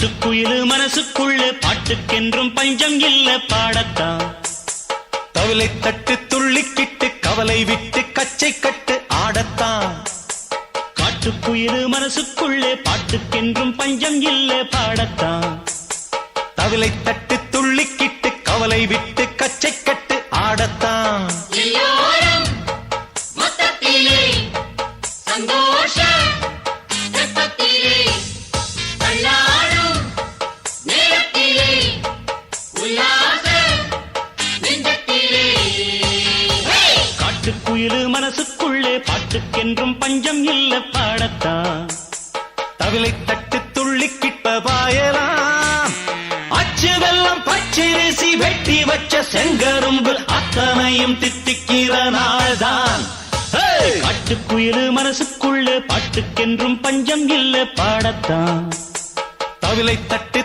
காட்டுக்குயிலு மனசுக்குள்ளே பாட்டுக்கென்றும் பஞ்சம் இல்ல பாடத்தான். தவிலை தட்டு துள்ளிக்கிட்டு கவலை விட்டு கச்சை கட்டு ஆடத்தான். காட்டுக்குயிலு மனசுக்குள்ளே பாட்டுக்கென்றும் பஞ்சம் இல்ல பாடத்தான். தவிலை தட்டு துள்ளிக்கிட்டு கவலை விட்டு கச்சை கட்டு ஆடத்தான். காட்டுக்குயிலு மனசுக்குள்ளே பாட்டுக்கென்றும் பஞ்சம் இல்ல பாடத்தான். தவிலை தட்டு துள்ளிக்கிட்ட பாயலாம். அச்சு வெள்ளம் பச்சரிசி வெட்டி வச்ச செங்கரும்பு அத்தனையும் தித்திக்கிற நாள்தான். காட்டுக்குயிலு மனசுக்குள்ளே பாட்டுக்கென்றும் பஞ்சம் இல்ல பாடத்தான். தவிலை தட்டு